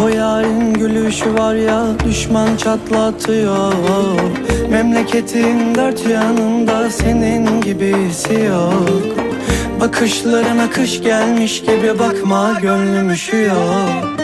O yarın gülüşü var ya, düşman çatlatıyor. Memleketin dört yanında senin gibisi yok. Bakışlarına kış gelmiş gibi bakma, gönlüm üşüyor.